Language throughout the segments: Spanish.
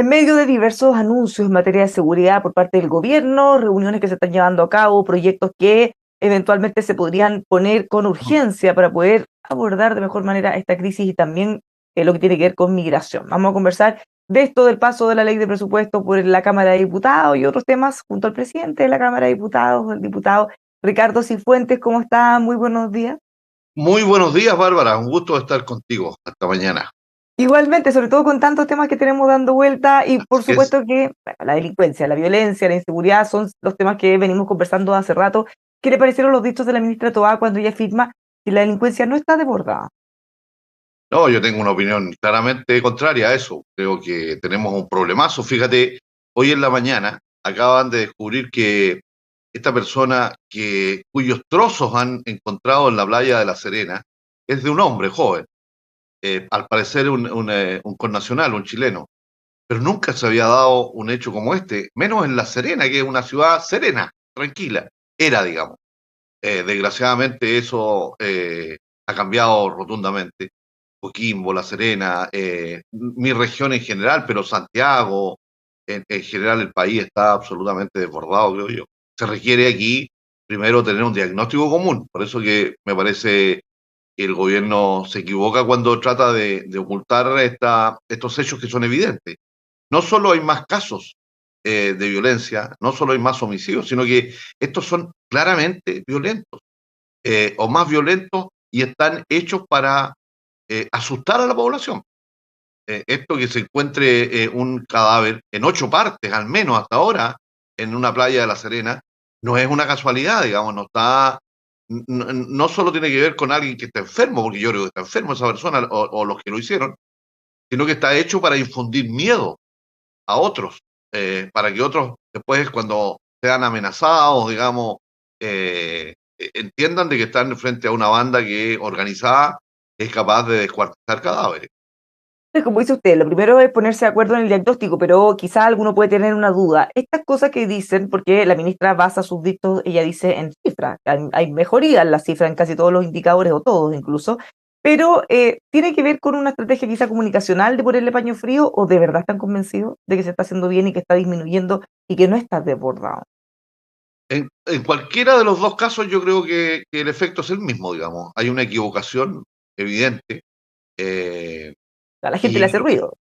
En medio de diversos anuncios en materia de seguridad por parte del gobierno, reuniones que se están llevando a cabo, proyectos que eventualmente se podrían poner con urgencia para poder abordar de mejor manera esta crisis y también lo que tiene que ver con migración. Vamos a conversar de esto, del paso de la ley de presupuesto por la Cámara de Diputados y otros temas junto al presidente de la Cámara de Diputados, el diputado Ricardo Cifuentes. ¿Cómo está? Muy buenos días. Muy buenos días, Bárbara. Un gusto estar contigo. Hasta mañana. Igualmente, sobre todo con tantos temas que tenemos dando vuelta y por Así es. supuesto que bueno, la delincuencia, la violencia, la inseguridad son los temas que venimos conversando hace rato. ¿Qué le parecieron los dichos de la ministra Toá cuando ella afirma que la delincuencia no está desbordada? No, yo tengo una opinión claramente contraria a eso. Creo que tenemos un problemazo. Fíjate, hoy en la mañana acaban de descubrir que esta persona cuyos trozos han encontrado en la playa de La Serena es de un hombre joven, al parecer un connacional, un chileno. Pero nunca se había dado un hecho como este, menos en La Serena, que es una ciudad serena, tranquila. Era, digamos. Desgraciadamente eso ha cambiado rotundamente. Coquimbo, La Serena, mi región en general, pero Santiago, en general el país está absolutamente desbordado, creo yo. Se requiere aquí primero tener un diagnóstico común. Por eso que me parece que el gobierno se equivoca cuando trata de ocultar estos hechos que son evidentes. No solo hay más casos de violencia, no solo hay más homicidios, sino que estos son claramente violentos, o más violentos, y están hechos para asustar a la población. Esto que se encuentre un cadáver en 8 partes, al menos hasta ahora, en una playa de La Serena, no es una casualidad, digamos, no solo tiene que ver con alguien que está enfermo, porque yo creo que está enfermo esa persona o los que lo hicieron, sino que está hecho para infundir miedo a otros, para que otros después, cuando sean amenazados, digamos, entiendan de que están frente a una banda que organizada es capaz de descuartizar cadáveres. Como dice usted, lo primero es ponerse de acuerdo en el diagnóstico, pero quizá alguno puede tener una duda. Estas cosas que dicen, porque la ministra basa sus dichos, ella dice en cifras, hay mejoría en las cifras en casi todos los indicadores, o todos incluso, pero ¿tiene que ver con una estrategia quizá comunicacional de ponerle paño frío o de verdad están convencidos de que se está haciendo bien y que está disminuyendo y que no está desbordado? En cualquiera de los dos casos yo creo que el efecto es el mismo, digamos. Hay una equivocación evidente. eh, A la gente le y hace ruido.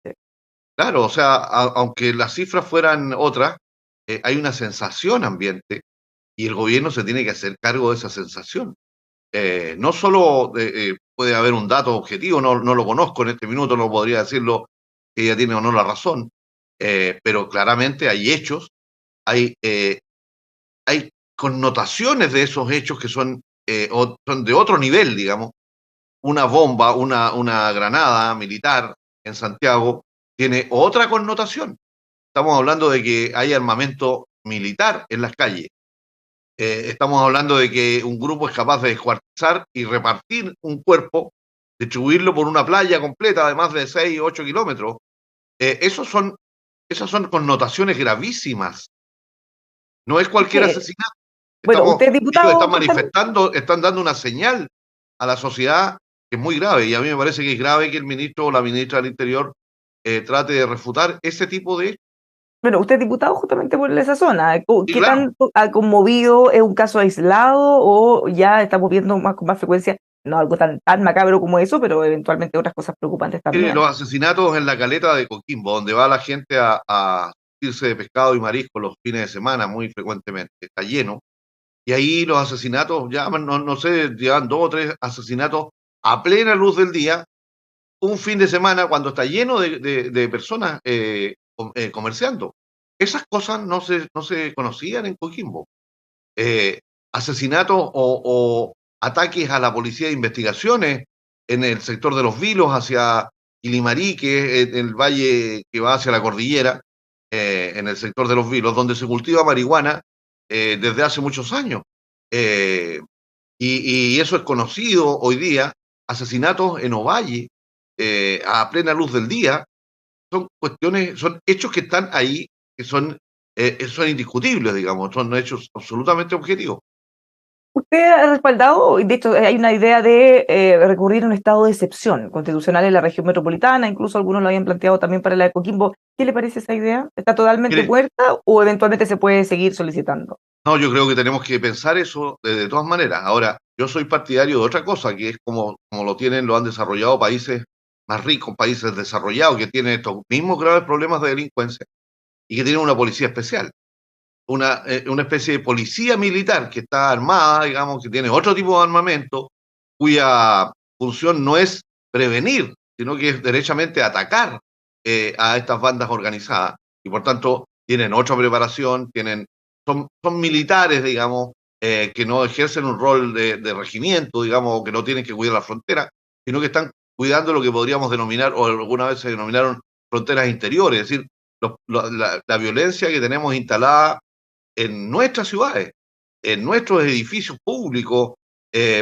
claro, o sea, aunque las cifras fueran otras, hay una sensación ambiente y el gobierno se tiene que hacer cargo de esa sensación. No solo puede haber un dato objetivo, no lo conozco en este minuto, no podría decirlo que ella tiene o no la razón, pero claramente hay hechos, hay connotaciones de esos hechos que son de otro nivel, digamos. Una bomba, una granada militar en Santiago tiene otra connotación. Estamos hablando de que hay armamento militar en las calles. Estamos hablando de que un grupo es capaz de descuartizar y repartir un cuerpo, distribuirlo por una playa completa de más de 6 o 8 kilómetros. Eh, esos son, esas son connotaciones gravísimas. No es Es cualquier que, asesinato. bueno, usted es Ellos diputado están por tal. manifestando, están dando una señal a la sociedad que es muy grave. Y a mí me parece que es grave que el ministro o la ministra del Interior trate de refutar ese tipo de hechos. Bueno, usted es diputado justamente por esa zona. Y ¿Qué claro, tanto ha conmovido? ¿Es un caso aislado o ya estamos viendo más con más frecuencia, no algo tan macabro como eso, pero eventualmente otras cosas preocupantes también? los asesinatos en la caleta de Coquimbo, donde va la gente a irse de pescado y marisco los fines de semana muy frecuentemente, está lleno. Y ahí los asesinatos, ya no sé, llevan 2 o 3 asesinatos a plena luz del día, un fin de semana cuando está lleno de personas comerciando. Esas cosas no se conocían en Coquimbo. Eh, Asesinatos o ataques a la policía de investigaciones en el sector de los Vilos hacia Ilimarí, que es el valle que va hacia la cordillera, en el sector de los Vilos, donde se cultiva marihuana desde hace muchos años. Eh, y eso es conocido hoy día. Asesinatos en Ovalle, a plena luz del día, son cuestiones, son hechos que están ahí, que son indiscutibles, digamos, son hechos absolutamente objetivos. Usted ha respaldado, y de hecho hay una idea de recurrir a un estado de excepción constitucional en la región metropolitana, incluso algunos lo habían planteado también para la de Coquimbo. ¿Qué le parece esa idea? ¿Está totalmente Mire, muerta o eventualmente se puede seguir solicitando? no, yo creo que tenemos que pensar eso de todas maneras. Ahora, yo soy partidario de otra cosa, que es como lo tienen, lo han desarrollado países más ricos, países desarrollados, que tienen estos mismos graves problemas de delincuencia y que tienen una policía especial, una especie de policía militar que está armada, digamos, que tiene otro tipo de armamento, cuya función no es prevenir, sino que es derechamente atacar a estas bandas organizadas. Y por tanto, tienen otra preparación, son militares, digamos, que no ejercen un rol de regimiento, digamos, que no tienen que cuidar la frontera, sino que están cuidando lo que podríamos denominar, o alguna vez se denominaron fronteras interiores, es decir, la violencia que tenemos instalada en nuestras ciudades, en nuestros edificios públicos.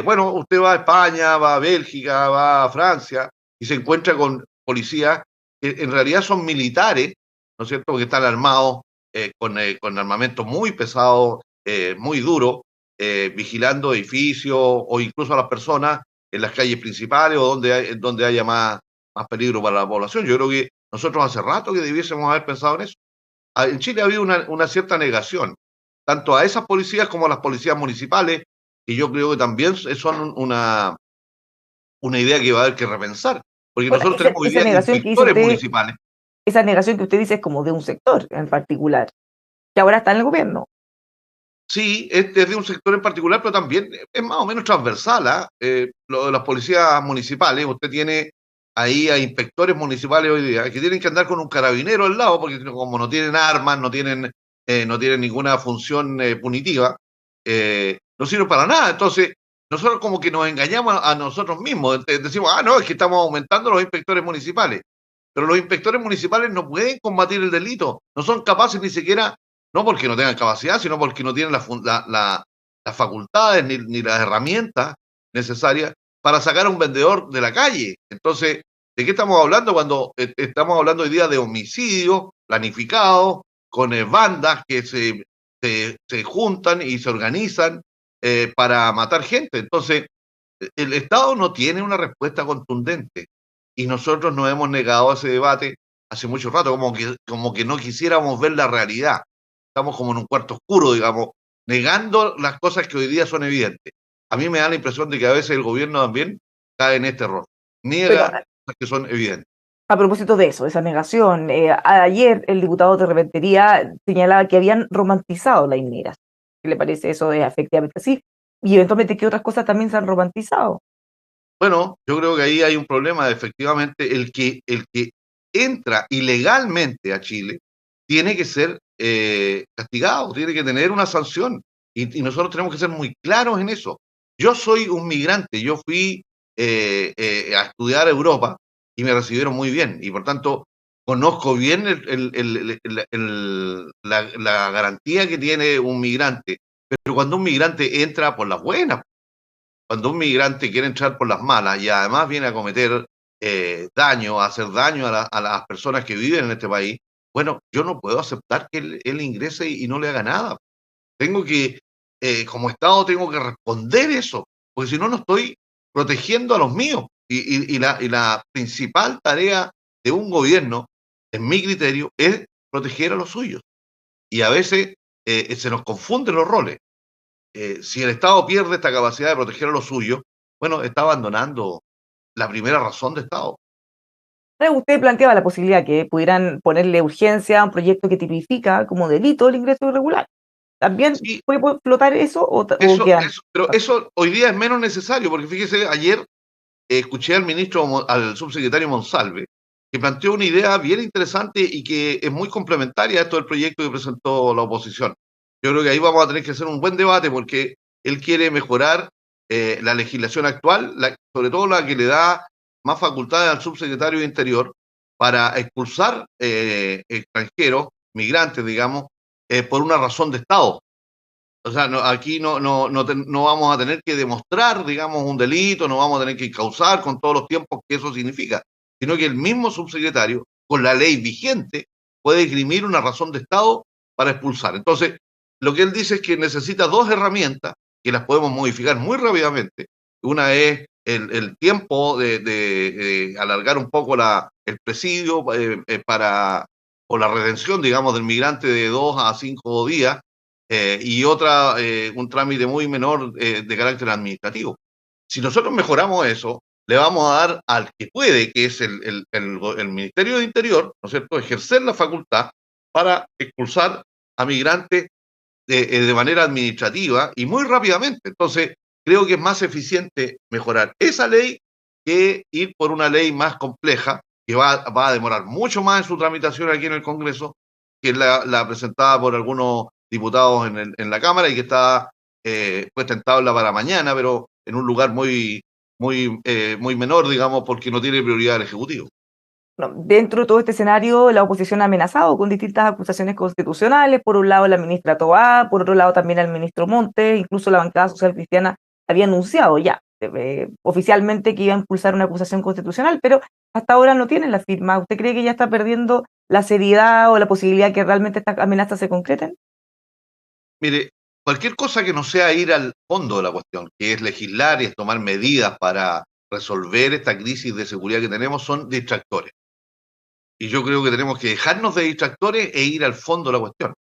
Bueno, usted va a España, va a Bélgica, va a Francia y se encuentra con policías que en realidad son militares, ¿no es cierto?, que están armados con armamento muy pesado, muy duro, vigilando edificios o incluso a las personas en las calles principales o donde haya más peligro para la población. Yo creo que nosotros hace rato que debiésemos haber pensado en eso. En Chile ha habido una cierta negación, tanto a esas policías como a las policías municipales, que yo creo que también son una idea que va a haber que repensar, porque Ahora, nosotros tenemos hoy esa día negación que dice inspectores usted, municipales. esa negación que usted dice es como de un sector en particular, que ahora está en el gobierno. Sí, es de un sector en particular, pero también es más o menos transversal. ¿Ah? Lo de las policías municipales, usted tiene ahí a inspectores municipales hoy día que tienen que andar con un carabinero al lado, porque como no tienen armas, no tienen ninguna función punitiva, no sirven para nada. Entonces, nosotros como que nos engañamos a nosotros mismos. Decimos, no, es que estamos aumentando los inspectores municipales. Pero los inspectores municipales no pueden combatir el delito, no son capaces ni siquiera, no porque no tengan capacidad, sino porque no tienen las facultades ni las herramientas necesarias para sacar a un vendedor de la calle. Entonces, ¿de qué estamos hablando cuando estamos hablando hoy día de homicidios planificados con bandas que se juntan y se organizan para matar gente? Entonces, el Estado no tiene una respuesta contundente y nosotros nos hemos negado a ese debate hace mucho rato, como que no quisiéramos ver la realidad. Estamos como en un cuarto oscuro, digamos, negando las cosas que hoy día son evidentes. A mí me da la impresión de que a veces el gobierno también cae en este error. Pero Niega cosas que son evidentes. a propósito de eso, esa negación, ayer el diputado de Repentería señalaba que habían romantizado la Inmiras. ¿Qué le parece eso? Es efectivamente así. Y eventualmente que otras cosas también se han romantizado. Bueno, yo creo que ahí hay un problema, efectivamente, el que entra ilegalmente a Chile tiene que ser castigado, tiene que tener una sanción. Y nosotros tenemos que ser muy claros en eso. Yo soy un migrante, yo fui a estudiar a Europa y me recibieron muy bien. Y por tanto, conozco bien la garantía que tiene un migrante. Pero cuando un migrante entra por las buenas, cuando un migrante quiere entrar por las malas y además viene a cometer daño, a hacer daño a las personas que viven en este país, bueno, yo no puedo aceptar que él ingrese y no le haga nada. Tengo que, como Estado, tengo que responder eso, porque si no, no estoy protegiendo a los míos. Y la principal tarea de un gobierno, en mi criterio, es proteger a los suyos. Y a veces se nos confunden los roles. Si el Estado pierde esta capacidad de proteger a los suyos, bueno, está abandonando la primera razón de Estado. Usted planteaba la posibilidad que pudieran ponerle urgencia a un proyecto que tipifica como delito el ingreso irregular. ¿También Sí, puede flotar eso o eso, quedan? eso, pero eso hoy día es menos necesario, porque fíjese, ayer escuché al al subsecretario Monsalve, que planteó una idea bien interesante y que es muy complementaria a esto del proyecto que presentó la oposición. Yo creo que ahí vamos a tener que hacer un buen debate porque él quiere mejorar la legislación actual, sobre todo la que le da más facultades al subsecretario de Interior para expulsar extranjeros, migrantes, digamos, por una razón de Estado. O sea, aquí no vamos a tener que demostrar, digamos, un delito, no vamos a tener que causar con todos los tiempos que eso significa, sino que el mismo subsecretario, con la ley vigente, puede esgrimir una razón de Estado para expulsar. Entonces, lo que él dice es que necesita dos herramientas que las podemos modificar muy rápidamente. Una es el tiempo de alargar un poco el presidio o la retención, digamos, del migrante de 2 a 5 días, y otra, un trámite muy menor de carácter administrativo. Si nosotros mejoramos eso, le vamos a dar al que puede, que es el Ministerio de Interior, ¿no es cierto?, ejercer la facultad para expulsar a migrantes de manera administrativa y muy rápidamente. Entonces, creo que es más eficiente mejorar esa ley que ir por una ley más compleja, que va a demorar mucho más en su tramitación aquí en el Congreso, que es la presentada por algunos diputados en la Cámara y que está puesta en tabla para mañana, pero en un lugar muy menor, digamos, porque no tiene prioridad el Ejecutivo. Bueno, dentro de todo este escenario, la oposición ha amenazado con distintas acusaciones constitucionales, por un lado la ministra Tobá, por otro lado también el ministro Montes, incluso la bancada social cristiana había anunciado ya oficialmente que iba a impulsar una acusación constitucional, pero hasta ahora no tienen la firma. ¿Usted cree que ya está perdiendo la seriedad o la posibilidad que realmente estas amenazas se concreten? Mire, cualquier cosa que no sea ir al fondo de la cuestión, que es legislar y es tomar medidas para resolver esta crisis de seguridad que tenemos, son distractores. Y yo creo que tenemos que dejarnos de distractores e ir al fondo de la cuestión.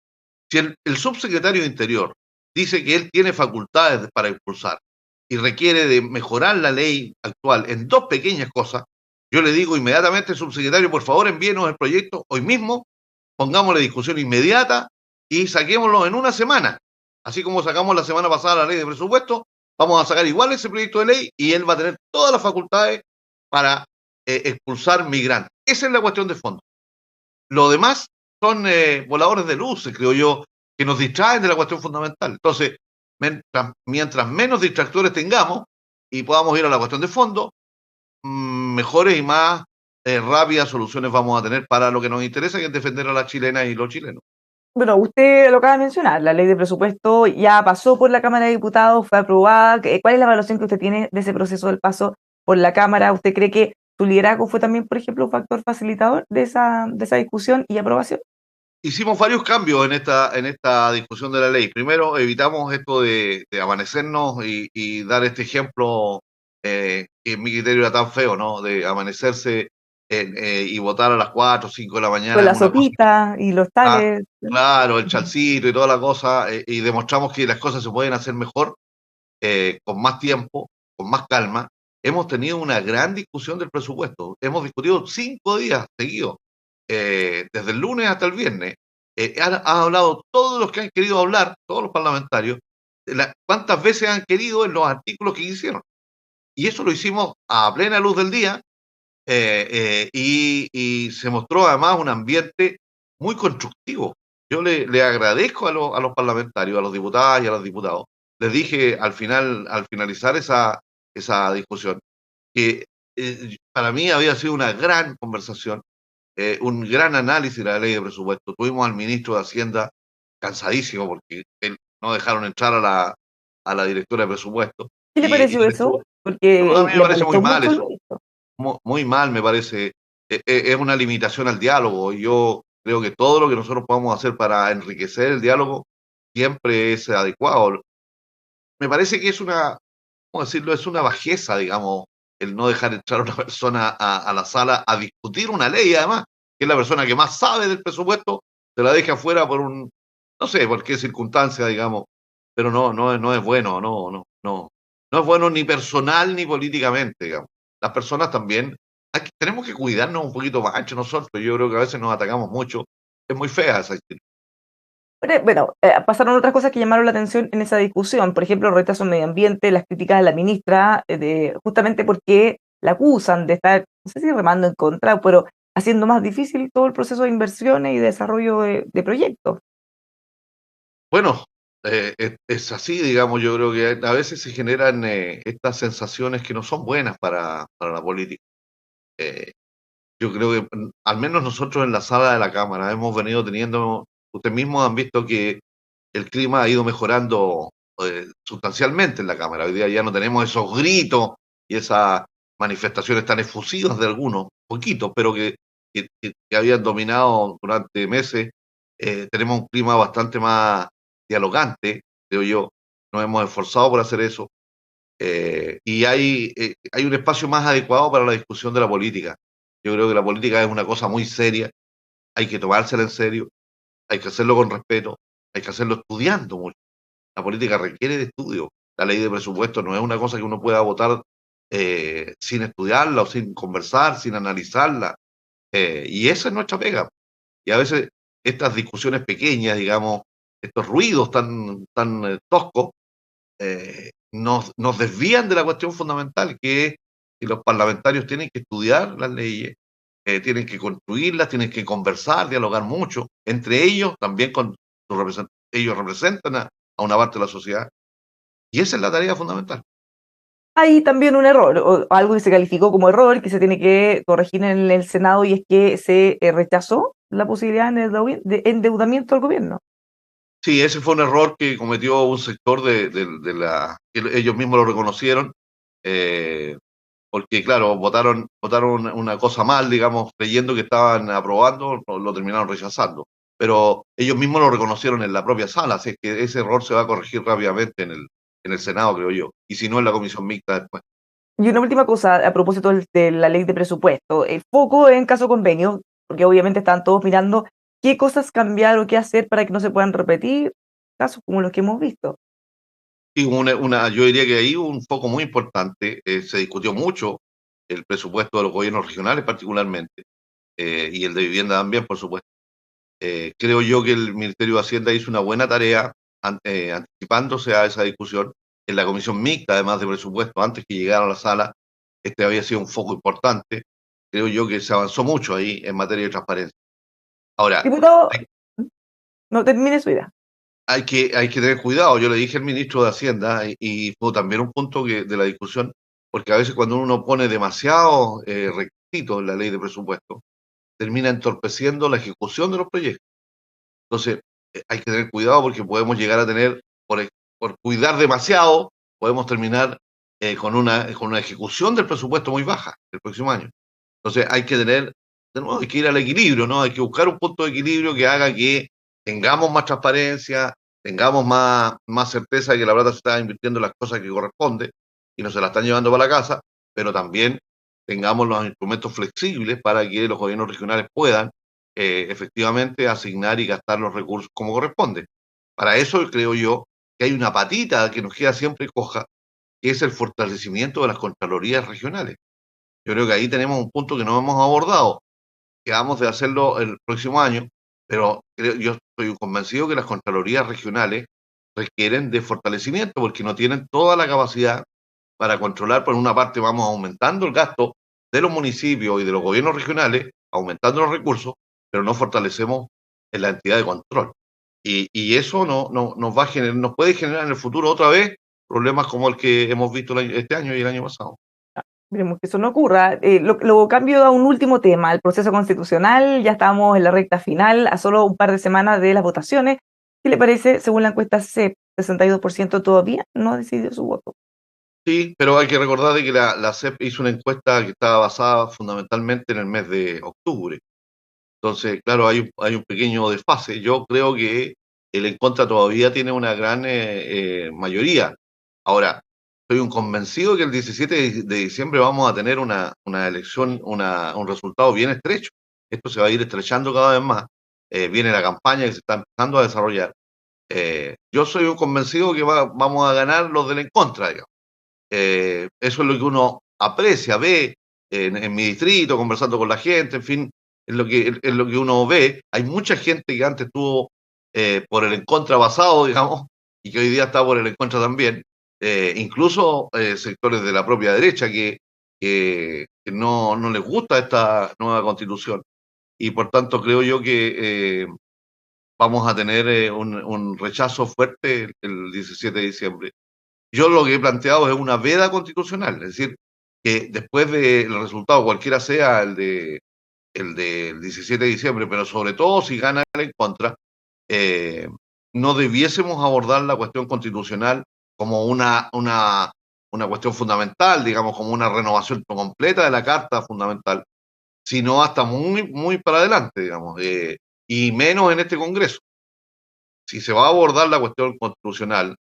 Si el subsecretario de Interior dice que él tiene facultades para impulsar y requiere de mejorar la ley actual en dos pequeñas cosas, yo le digo inmediatamente, subsecretario, por favor envíenos el proyecto hoy mismo, pongámosle discusión inmediata y saquémoslo en una semana. Así como sacamos la semana pasada la ley de presupuesto, vamos a sacar igual ese proyecto de ley y él va a tener todas las facultades para expulsar migrantes. Esa es la cuestión de fondo. Lo demás son voladores de luces, creo yo, que nos distraen de la cuestión fundamental. Entonces, mientras menos distractores tengamos y podamos ir a la cuestión de fondo, mejores y más rápidas soluciones vamos a tener para lo que nos interesa, que es defender a las chilenas y los chilenos. Bueno, usted lo acaba de mencionar, la ley de presupuesto ya pasó por la Cámara de Diputados, fue aprobada. ¿Cuál es la evaluación que usted tiene de ese proceso del paso por la Cámara? ¿Usted cree que su liderazgo fue también, por ejemplo, un factor facilitador de esa discusión y aprobación? Hicimos varios cambios en esta discusión de la ley. Primero, evitamos esto de amanecernos y dar este ejemplo que en mi criterio era tan feo, ¿no? De amanecerse y votar a las 4 o 5 de la Con mañana la en una cosa. sopita y los Ah, tales. claro, el Ujú. chalcito y toda la cosa, y demostramos que las cosas se pueden hacer mejor, con más tiempo, con más calma. Hemos tenido una gran discusión del presupuesto. Hemos discutido 5 días seguidos, desde el lunes hasta el viernes. Han hablado todos los que han querido hablar, todos los parlamentarios, cuántas veces han querido en los artículos que hicieron. Y eso lo hicimos a plena luz del día, y se mostró además un ambiente muy constructivo. Yo le agradezco a los parlamentarios, a los diputadas y a los diputados. Les dije al finalizar esa discusión, que para mí había sido una gran conversación, un gran análisis de la ley de presupuesto. Tuvimos al ministro de Hacienda cansadísimo porque él no dejaron entrar a la directora de presupuesto. ¿Qué le Y pareció eso? Porque a mí me le parece muy molestó mal mucho el eso, ministro. muy mal me parece. Es una limitación al diálogo y yo creo que todo lo que nosotros podamos hacer para enriquecer el diálogo siempre es adecuado. Me parece que ¿cómo decirlo? Es una bajeza, digamos, el no dejar entrar a una persona a la sala a discutir una ley, además, que es la persona que más sabe del presupuesto, se la deja afuera no sé por qué circunstancia, digamos, pero no es bueno, no es bueno ni personal ni políticamente, digamos. Las personas también, tenemos que cuidarnos un poquito más entre nosotros, yo creo que a veces nos atacamos mucho, es muy fea esa actitud. Pero, bueno, pasaron otras cosas que llamaron la atención en esa discusión, por ejemplo, el retraso en medio ambiente, las críticas a la ministra, justamente porque la acusan de estar, no sé si remando en contra, pero haciendo más difícil todo el proceso de inversiones y desarrollo de proyectos. Bueno, es así, digamos, yo creo que a veces se generan estas sensaciones que no son buenas para la política. Eh, yo creo que al menos nosotros en la sala de la Cámara hemos venido teniendo, ustedes mismos han visto que el clima ha ido mejorando sustancialmente en la Cámara. Hoy día ya no tenemos esos gritos y esas manifestaciones tan efusivas de algunos, poquitos, pero que habían dominado durante meses. Tenemos un clima bastante más dialogante, creo yo. nos hemos esforzado por hacer eso, y hay un espacio más adecuado para la discusión de la política. Yo creo que la política es una cosa muy seria, hay que tomársela en serio, hay que hacerlo con respeto, hay que hacerlo estudiando mucho. La política requiere de estudio. La ley de presupuesto no es una cosa que uno pueda votar sin estudiarla o sin conversar, sin analizarla. Y esa es nuestra pega. Y a veces estas discusiones pequeñas, digamos, estos ruidos tan toscos, nos desvían de la cuestión fundamental, que es que los parlamentarios tienen que estudiar las leyes, tienen que construirlas, tienen que conversar, dialogar mucho, entre ellos, también con sus representantes. Ellos representan a una parte de la sociedad, y esa es la tarea fundamental. Hay también un error, o algo que se calificó como error, que se tiene que corregir en el Senado, y es que se rechazó la posibilidad de endeudamiento del gobierno. Sí, ese fue un error que cometió un sector ellos mismos lo reconocieron, eh, porque claro, votaron una cosa mal, digamos, creyendo que estaban aprobando, lo terminaron rechazando. Pero ellos mismos lo reconocieron en la propia sala, así que ese error se va a corregir rápidamente en el Senado, creo yo, y si no en la comisión mixta después. Y una última cosa a propósito de la ley de presupuesto, el foco en caso convenio, porque obviamente están todos mirando qué cosas cambiar o qué hacer para que no se puedan repetir casos como los que hemos visto. Y yo diría que ahí hubo un foco muy importante, se discutió mucho el presupuesto de los gobiernos regionales particularmente, y el de vivienda también, por supuesto. Creo yo que el Ministerio de Hacienda hizo una buena tarea anticipándose a esa discusión. En la comisión mixta, además de presupuesto, antes que llegara a la sala, este había sido un foco importante. Creo yo que se avanzó mucho ahí en materia de transparencia. Ahora, Diputado, hay, no termine su idea. hay que tener cuidado. Yo le dije al ministro de Hacienda, y fue también un punto de la discusión, porque a veces cuando uno pone demasiados requisitos en la ley de presupuesto, termina entorpeciendo la ejecución de los proyectos. Entonces, hay que tener cuidado porque podemos llegar a tener, por cuidar demasiado, podemos terminar con una ejecución del presupuesto muy baja el próximo año. Entonces, de nuevo, hay que ir al equilibrio, ¿no? Hay que buscar un punto de equilibrio que haga que tengamos más transparencia, tengamos más certeza de que la plata se está invirtiendo en las cosas que corresponde y no se la están llevando para la casa, pero también tengamos los instrumentos flexibles para que los gobiernos regionales puedan efectivamente asignar y gastar los recursos como corresponde. Para eso creo yo que hay una patita que nos queda siempre coja, que es el fortalecimiento de las contralorías regionales. Yo creo que ahí tenemos un punto que no hemos abordado. Quedamos de hacerlo el próximo año, pero yo estoy convencido que las contralorías regionales requieren de fortalecimiento porque no tienen toda la capacidad para controlar. Por una parte, vamos aumentando el gasto de los municipios y de los gobiernos regionales, aumentando los recursos, pero no fortalecemos en la entidad de control. Y eso nos puede generar en el futuro otra vez problemas como el que hemos visto este año y el año pasado. Esperemos que eso no ocurra. Lo cambio a un último tema, el proceso constitucional. Ya estamos en la recta final, a solo un par de semanas de las votaciones. ¿Qué le parece? Según la encuesta CEP, 62% todavía no ha decidido su voto. Sí, pero hay que recordar de que la CEP hizo una encuesta que estaba basada fundamentalmente en el mes de octubre. Entonces, claro, hay un pequeño desfase. Yo creo que el en contra todavía tiene una gran mayoría. Ahora, soy un convencido que el 17 de diciembre vamos a tener una elección, un resultado bien estrecho. Esto se va a ir estrechando cada vez más. Viene la campaña que se está empezando a desarrollar. Yo soy un convencido que vamos a ganar los del en contra, digamos. Eso es lo que uno aprecia, ve en mi distrito, conversando con la gente, en fin, es lo que uno ve. Hay mucha gente que antes estuvo por el en contra basado, digamos, y que hoy día está por el en contra también. Incluso sectores de la propia derecha que no les gusta esta nueva constitución. Y por tanto creo yo que vamos a tener un rechazo fuerte el 17 de diciembre. Yo lo que he planteado es una veda constitucional, es decir, que después del resultado, cualquiera sea el del 17 de diciembre, pero sobre todo si gana el en contra, eh, no debiésemos abordar la cuestión constitucional como una cuestión fundamental, digamos, como una renovación completa de la Carta Fundamental, sino hasta muy, muy para adelante, digamos, y menos en este Congreso. Si se va a abordar la cuestión constitucional,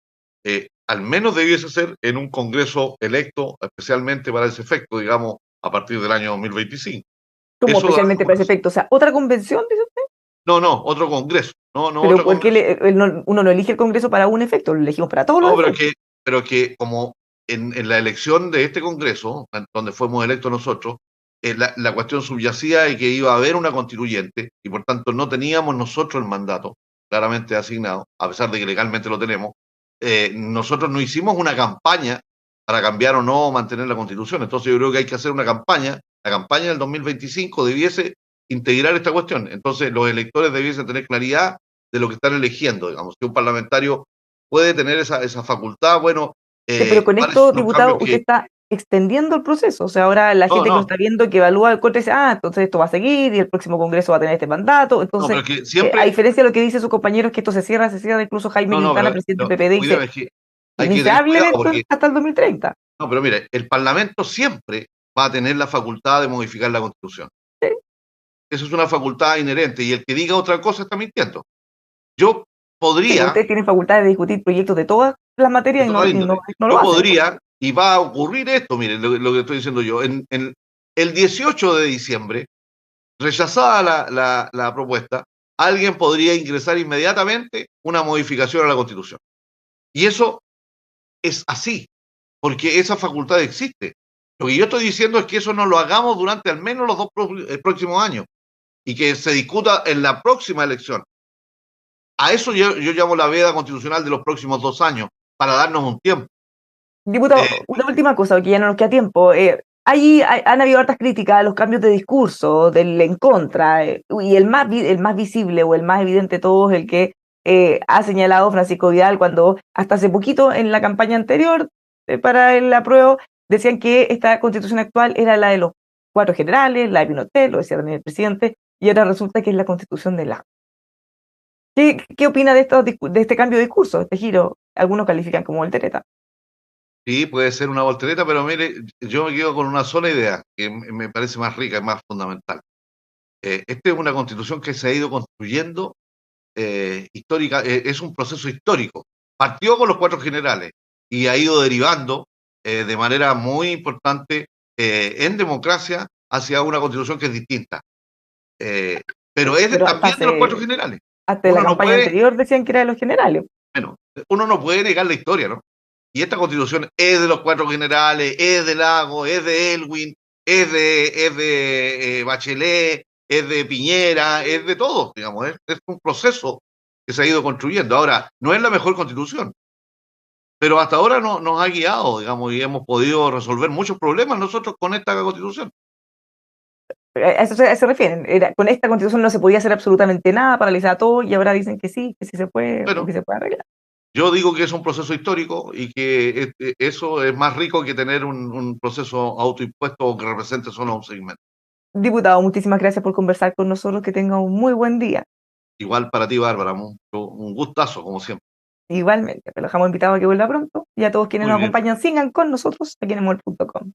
al menos debiese ser en un Congreso electo especialmente para ese efecto, digamos, a partir del año 2025. Como Eso da especialmente para ese efecto. O sea, ¿otra convención, dice usted? no, otro Congreso, no Pero otra ¿por qué convención. uno no elige el Congreso para un efecto? Lo elegimos para todos los No, efectos. pero que como en la elección de este Congreso, donde fuimos electos nosotros, la cuestión subyacía de que iba a haber una constituyente y por tanto no teníamos nosotros el mandato claramente asignado, a pesar de que legalmente lo tenemos. Nosotros no hicimos una campaña para cambiar o no mantener la constitución. Entonces yo creo que hay que hacer una campaña. La campaña del 2025 debiese integrar esta cuestión. Entonces los electores debiesen tener claridad de lo que están eligiendo. Digamos, que un parlamentario puede tener esa facultad, bueno, Pero con cuáles esto, son los cambios diputado, usted que... está extendiendo el proceso. O sea, ahora la No, gente que lo no, está viendo, que evalúa el corte, dice, entonces esto va a seguir y el próximo Congreso va a tener este mandato. no, Entonces, pero que a siempre... diferencia de lo que dice su compañero, es que esto se cierra, incluso Jaime No, no, Quintana, presidente del pero PPD, cuidado, dice, es que hay que tener cuidado iniciablemente porque... hasta el 2030. No, pero mire, el Parlamento siempre va a tener la facultad de modificar la Constitución. Sí. Eso es una facultad inherente y el que diga otra cosa está mintiendo. Yo Sí, pues podría, ustedes tienen facultad de discutir proyectos de todas las de materias y toda índole, no lo yo hacen. podría, y va a ocurrir esto, miren, lo que estoy diciendo yo, en el 18 de diciembre, rechazada la propuesta, alguien podría ingresar inmediatamente una modificación a la Constitución. Y eso es así, porque esa facultad existe. Lo que yo estoy diciendo es que eso no lo hagamos durante al menos los dos próximos años y que se discuta en la próxima elección. A eso yo llamo la veda constitucional de los próximos 2 años, para darnos un tiempo. Diputado, una última cosa, porque ya no nos queda tiempo. Han habido hartas críticas a los cambios de discurso, del en contra, y el más visible o el más evidente de todos, el que ha señalado Francisco Vidal cuando hasta hace poquito en la campaña anterior para el apruebo decían que esta constitución actual era la de los cuatro generales, la de Pinochet, lo decía también el presidente, y ahora resulta que es la constitución de la... ¿Qué opina de, de este cambio de discurso, este giro? Algunos califican como voltereta. Sí, puede ser una voltereta, pero mire, yo me quedo con una sola idea que me parece más rica y más fundamental. Esta es una constitución que se ha ido construyendo histórica, es un proceso histórico. Partió con los cuatro generales y ha ido derivando de manera muy importante en democracia hacia una constitución que es distinta. Eh, pero es Pero también de los cuatro generales. hasta la Uno no campaña puede, anterior decían que era de los generales. bueno, uno no puede negar la historia, ¿no? Y esta constitución es de los cuatro generales, es de Lago, es de Elwin, es de Bachelet, es de Piñera, es de todos, digamos, es un proceso que se ha ido construyendo. Ahora, no es la mejor constitución, pero hasta ahora nos ha guiado, digamos, y hemos podido resolver muchos problemas nosotros con esta constitución. A eso se refieren. Con esta constitución no se podía hacer absolutamente nada, paralizaba todo, y ahora dicen que sí se puede, o Bueno, que se puede arreglar. yo digo que es un proceso histórico y que eso es más rico que tener un proceso autoimpuesto o que represente solo un segmento. Diputado, muchísimas gracias por conversar con nosotros, que tenga un muy buen día. Igual para ti, Bárbara, un gustazo, como siempre. Igualmente, te lo dejamos invitado a que vuelva pronto, y a todos quienes Muy nos bien. acompañan, sigan con nosotros aquí en emol.com.